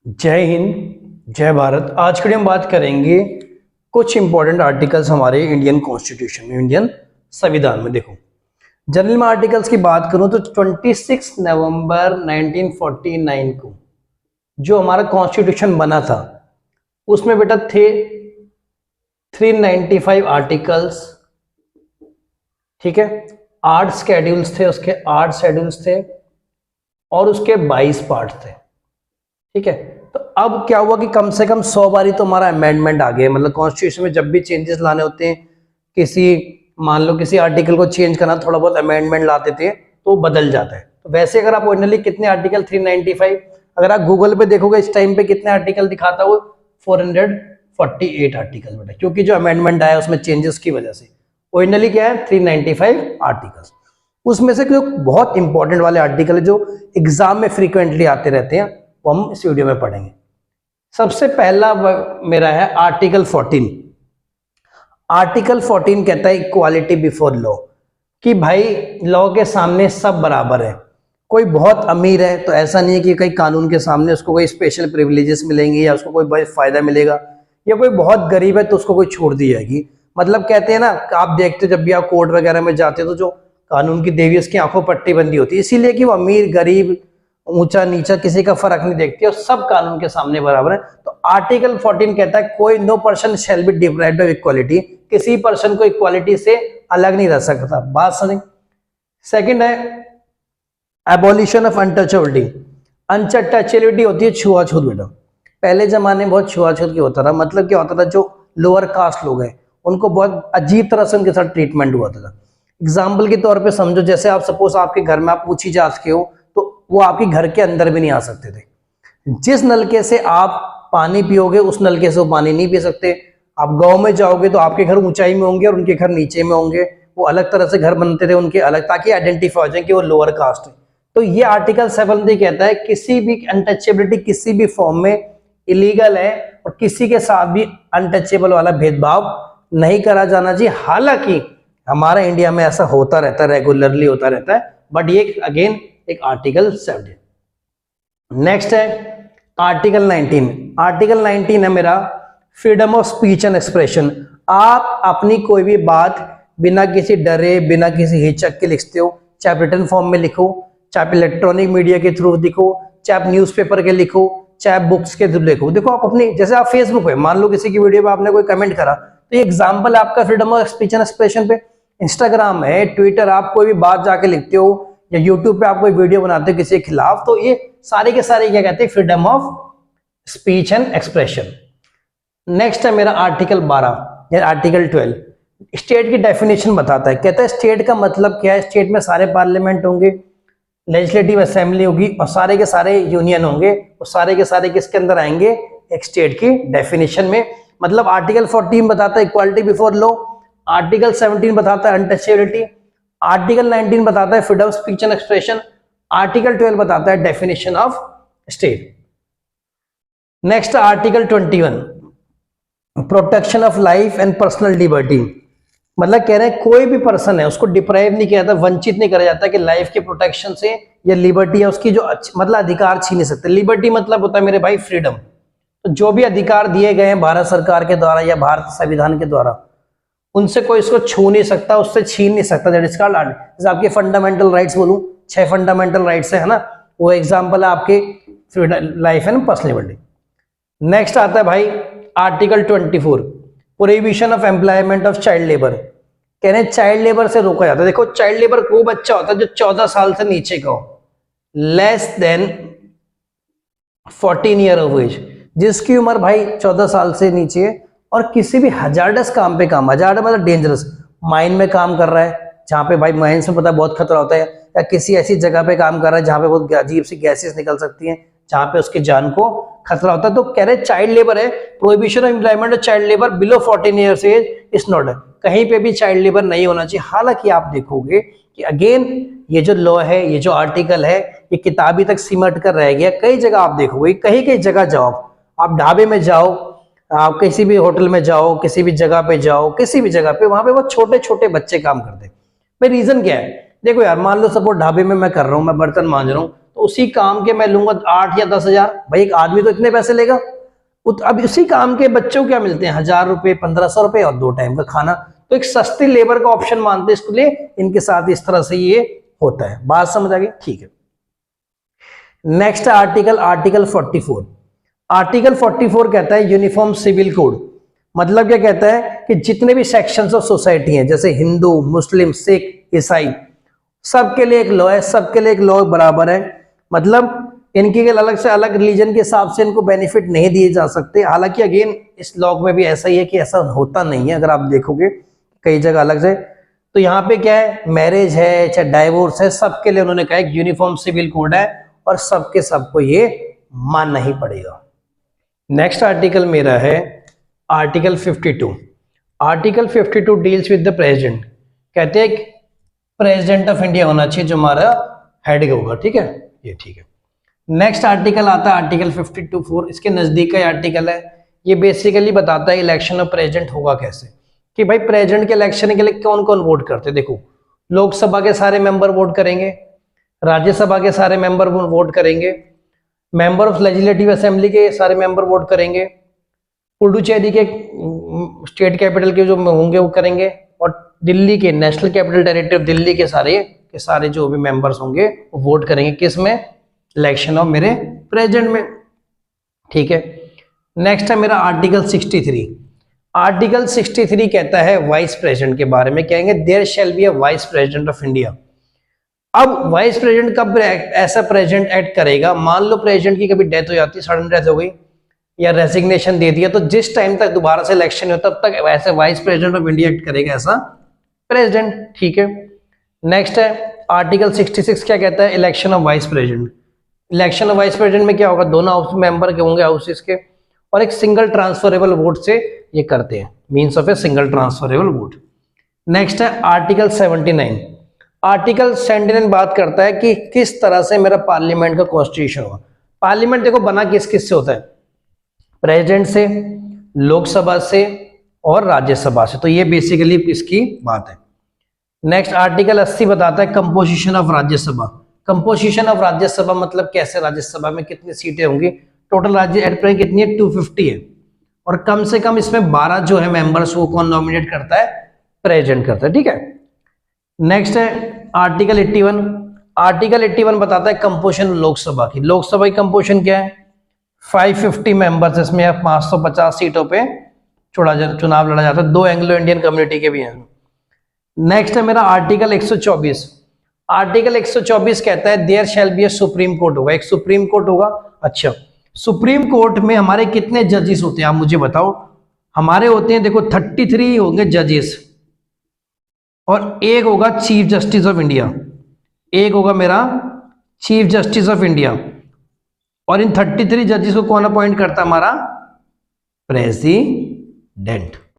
जय हिंद, जय भारत। आज के लिए हम बात करेंगे कुछ इंपॉर्टेंट आर्टिकल्स हमारे इंडियन कॉन्स्टिट्यूशन में, इंडियन संविधान में। देखो, जनरल में आर्टिकल्स की बात करूं तो 26 नवंबर 1949 को जो हमारा कॉन्स्टिट्यूशन बना था उसमें बेटा थे 395 आर्टिकल्स, ठीक है। 8 शेड्यूल्स थे, उसके 8 शेड्यूल्स थे और उसके 22 पार्ट थे, ठीक है। तो अब क्या हुआ कि कम से कम 100 बारी तो हमारा अमेंडमेंट आ गया। मतलब कॉन्स्टिट्यूशन में जब भी चेंजेस लाने होते हैं, मान लो किसी आर्टिकल को चेंज करना, थोड़ा बहुत अमेंडमेंट लाते थे तो बदल जाता है। तो वैसे अगर आप ओरिजिनली कितने आर्टिकल 395, अगर आप गूगल पे देखोगे इस टाइम पे कितने आर्टिकल दिखाता है वो 448 आर्टिकल बेटा, क्योंकि जो अमेंडमेंट आया उसमें चेंजेस की वजह से ओरिजिनली क्या है 395 आर्टिकल्स। उसमें से जो बहुत इंपॉर्टेंट वाले आर्टिकल जो एग्जाम में फ्रीक्वेंटली आते रहते हैं वो हम इस वीडियो में पढ़ेंगे। सबसे पहला मेरा है आर्टिकल 14। आर्टिकल 14 कहता है इक्वालिटी बिफोर लॉ, कि भाई लॉ के सामने सब बराबर है। कोई बहुत अमीर है तो ऐसा नहीं है कि कहीं कानून के सामने उसको कोई स्पेशल प्रिविलेजेस मिलेंगे या उसको कोई फायदा मिलेगा, या कोई बहुत गरीब है तो उसको कोई छोड़ दी जाएगी। मतलब कहते हैं ना, आप देखते हो जब भी आप कोर्ट वगैरह में जाते हो तो जो कानून की देवी उसकी आंखों पट्टी बंदी होती है, इसीलिए कि वो अमीर गरीब ऊंचा नीचा किसी का फर्क नहीं देखती और सब कानून के सामने बराबर है। तो आर्टिकल 14 कहता है कोई no person shall be deprived of equality, किसी पर्सन को इक्वालिटी से अलग नहीं रह सकता। बात समझ। सेकंड है एबॉलिशन ऑफ अनटचेबिलिटी। अनटचेबिलिटी होती है छुआछूत बेटा। पहले जमाने में बहुत छुआछूत की होता था। मतलब क्या होता था, जो लोअर कास्ट लोग हैं उनको बहुत अजीब तरह से उनके साथ ट्रीटमेंट हुआ था। एग्जाम्पल के तौर पे समझो, जैसे आप सपोज आपके घर में आप पूछी जात के हो तो वो आपके घर के अंदर भी नहीं आ सकते थे। जिस नलके से आप पानी पियोगे उस नलके से वो पानी नहीं पी सकते। आप गांव में जाओगे तो आपके घर ऊंचाई में होंगे और उनके घर नीचे में होंगे, वो अलग तरह से घर बनते थे उनके अलग, ताकि आइडेंटिफाई हो जाए कि वो लोअर कास्ट है। तो ये आर्टिकल 70 कहता है किसी भी अनटचेबिलिटी किसी भी फॉर्म में इलीगल है और किसी के साथ भी अनटचेबल वाला भेदभाव नहीं करा जाना चाहिए। हालांकि हमारा इंडिया में ऐसा होता रहता है, रेगुलरली होता रहता है, बट ये अगेन एक आर्टिकल 70। नेक्स्ट है आर्टिकल 19। आर्टिकल 19 है मेरा freedom of speech and expression. आप अपनी कोई भी बात बिना किसी डरे बिना किसी हिचक के लिखते हो, चाहे रिटन फॉर्म में लिखो, चाहे इलेक्ट्रॉनिक मीडिया के थ्रू लिखो, चाहे न्यूज़पेपर के लिखो, चाहे बुक्स के थ्रू लिखो। देखो आप अपनी, जैसे आप फेसबुक पे मान लो किसी की वीडियो पे आपने कोई कमेंट करा तो ये एग्जाम्पल है आपका freedom of speech and expression पे। इंस्टाग्राम है, ट्विटर, आप कोई भी बात जाके लिखते हो, या यूट्यूब पे आप कोई वीडियो बनाते हो किसी के खिलाफ, तो ये सारे के सारे क्या कहते हैं freedom of speech and expression. Next है मेरा आर्टिकल 12 या आर्टिकल 12। स्टेट की डेफिनेशन बताता है। कहता है स्टेट का मतलब क्या है। स्टेट में सारे पार्लियामेंट होंगे, लेजिस्लेटिव असेंबली होगी और सारे के सारे यूनियन होंगे, और सारे के सारे किसके अंदर आएंगे, एक स्टेट की डेफिनेशन में। मतलब आर्टिकल 14 बताता है इक्वालिटी बिफोर लॉ, आर्टिकल 17 बताता है अनटचेबिलिटी, आर्टिकल 19 बताता है freedom of speech and expression, article 12 बताता है definition of state. Next article 21 protection of life and personal liberty. मतलब कह रहे हैं कोई भी पर्सन है उसको डिप्राइव नहीं किया जाता, वंचित नहीं करा जाता कि लाइफ के प्रोटेक्शन से या लिबर्टी है उसकी, जो मतलब अधिकार छीन नहीं सकते। लिबर्टी मतलब होता है मेरे भाई फ्रीडम। तो जो भी अधिकार दिए गए हैं भारत सरकार के द्वारा या भारत संविधान के द्वारा, उनसे कोई इसको छू नहीं सकता, उससे छीन नहीं सकता। जैसे आपके फंडामेंटल राइट्स बोलूं, 6 फंडामेंटल राइट्स है ना, वो एग्जाम्पल है आपके life and personal liberty. Next आता है भाई article 24 prohibition of employment of child labour. कह रहे हैं चाइल्ड लेबर से रोका जाता है। देखो चाइल्ड लेबर वो बच्चा होता है जो 14 साल से नीचे का हो, less than 14 year of age, जिसकी उम्र भाई 14 साल से नीचे है और किसी भी हजार्डस काम पे काम, हजार्ड मतलब डेंजरस, माइन में काम कर रहा है जहाँ पे भाई माइंस में पता है बहुत खतरा होता है, या किसी ऐसी जगह पे काम कर रहा है जहाँ पे बहुत अजीब सी गैसेस निकल सकती हैं जहाँ पे उसकी जान को खतरा होता है। तो कह रहे चाइल्ड लेबर है, prohibition of employment of child labour below 14 years age is not, कहीं पे भी चाइल्ड लेबर नहीं होना चाहिए। हालांकि आप देखोगे कि अगेन ये जो लॉ है, ये जो आर्टिकल है, ये किताबी तक सिमट कर रह गया। कई जगह आप देखोगे, कहीं कहीं जगह जाओ, आप ढाबे में जाओ, आप किसी भी होटल में जाओ, किसी भी जगह पे जाओ, किसी भी जगह पे वहां पे वो छोटे छोटे बच्चे काम करते हैं। भाई रीजन क्या है? देखो यार, मान लो सपोज ढाबे में मैं कर रहा हूँ, मैं बर्तन मांज रहा हूँ, तो उसी काम के मैं लूंगा 8 या 10,000। भाई एक आदमी तो इतने पैसे लेगा। अब उसी काम के बच्चों को क्या मिलते हैं, 1,000 रुपए, 1,500 रुपए और 2 टाइम का खाना। तो एक सस्ती लेबर का ऑप्शन मानते हैं इसके लिए, इनके साथ इस तरह से ये होता है। बात समझ आ गई? ठीक है। Next article, article 44। आर्टिकल 44 कहता है यूनिफॉर्म सिविल कोड। मतलब क्या कहता है कि जितने भी सेक्शंस ऑफ सोसाइटी हैं, जैसे हिंदू, मुस्लिम, सिख, ईसाई, सबके लिए एक लॉ है, सबके लिए एक लॉ बराबर है। मतलब इनकी अलग से अलग रिलीजन के हिसाब से इनको बेनिफिट नहीं दिए जा सकते। हालांकि अगेन इस लॉ में भी ऐसा ही है कि ऐसा होता नहीं है, अगर आप देखोगे कई जगह अलग से। तो यहाँ पे क्या है, मैरिज है चाहे डाइवोर्स है, सबके लिए उन्होंने कहा एक यूनिफॉर्म सिविल कोड है और सबके सबको ये मानना ही पड़ेगा। नेक्स्ट आर्टिकल मेरा है article 52। Article 52 deals with the president. कहते हैं प्रेसिडेंट ऑफ इंडिया होना चाहिए जो हमारा हेड होगा, ठीक है, ये ठीक है। नेक्स्ट आर्टिकल आता है आर्टिकल 52(4), इसके नजदीक का आर्टिकल है। ये बेसिकली बताता है इलेक्शन ऑफ प्रेसिडेंट होगा कैसे, कि भाई प्रेसिडेंट के इलेक्शन के लिए कौन कौन वोट करते हैं। देखो, लोकसभा के सारे मेंबर वोट करेंगे, राज्यसभा के सारे मेंबर वोट करेंगे, मेंबर ऑफ लेजिस्लेटिव असेंबली के सारे मेंबर वोट करेंगे, पुडुचेरी के स्टेट कैपिटल के जो होंगे वो करेंगे, और दिल्ली के नेशनल कैपिटल टेरिटरी दिल्ली के सारे जो भी मेंबर्स होंगे वो वोट करेंगे किस में, इलेक्शन ऑफ मेरे प्रेसिडेंट में, ठीक है। नेक्स्ट है मेरा आर्टिकल 63। आर्टिकल 63 कहता है वाइस प्रेसिडेंट के बारे में, कहेंगे there shall be a vice president of India. अब वाइस प्रेसिडेंट कब ऐसा प्रेसिडेंट एक्ट करेगा, मान लो प्रेसिडेंट की कभी डेथ हो जाती है, सडन डेथ हो गई या रेजिग्नेशन दे दिया, तो जिस टाइम तक दोबारा से इलेक्शन हो तब तक वैसे vice president of India act करेगा ऐसा प्रेसिडेंट, ठीक है। नेक्स्ट है आर्टिकल 66 क्या कहता है, election of vice president. Election of vice president में क्या होगा, दोनों हाउस मेंबर के होंगे हाउसेस के, और एक सिंगल ट्रांसफरेबल वोट से ये करते हैं, means of a single transferable vote. Next है आर्टिकल 79। आर्टिकल 79 बात करता है कि किस तरह से मेरा पार्लियामेंट का कॉन्स्टिट्यूशन होगा। पार्लियामेंट देखो बना किस किस से होता है, प्रेसिडेंट से, लोकसभा से और राज्यसभा से, तो ये बेसिकली इसकी बात है। नेक्स्ट आर्टिकल 80 बताता है composition of Rajya Sabha. Composition of Rajya Sabha मतलब कैसे, राज्यसभा में कितनी सीटें होंगी, टोटल राज्य एट प्रेजेंट कितनी है, 250 है, और कम से कम इसमें 12 जो है मेंबर्स वो कौन नॉमिनेट करता है, प्रेसिडेंट करता है, ठीक है। नेक्स्ट है आर्टिकल 81। आर्टिकल 81 बताता है कंपोजिशन लोकसभा की। लोकसभा की कंपोजिशन क्या है, 550 मेंबर्स, इसमें 550 सीटों पे चुनाव लड़ा जाता है, 2 एंग्लो इंडियन कम्युनिटी के भी हैं। नेक्स्ट है मेरा आर्टिकल 124। आर्टिकल 124 कहता है there shall be a supreme court होगा, एक सुप्रीम कोर्ट होगा। अच्छा, सुप्रीम कोर्ट में हमारे कितने जजेस होते हैं आप मुझे बताओ। हमारे होते हैं देखो 33 होंगे जजेस, और एक होगा चीफ जस्टिस ऑफ इंडिया, एक होगा मेरा चीफ जस्टिस ऑफ इंडिया, और इन 33 जजेस को कौन अपॉइंट करता है, हमारा प्रेसिडेंट।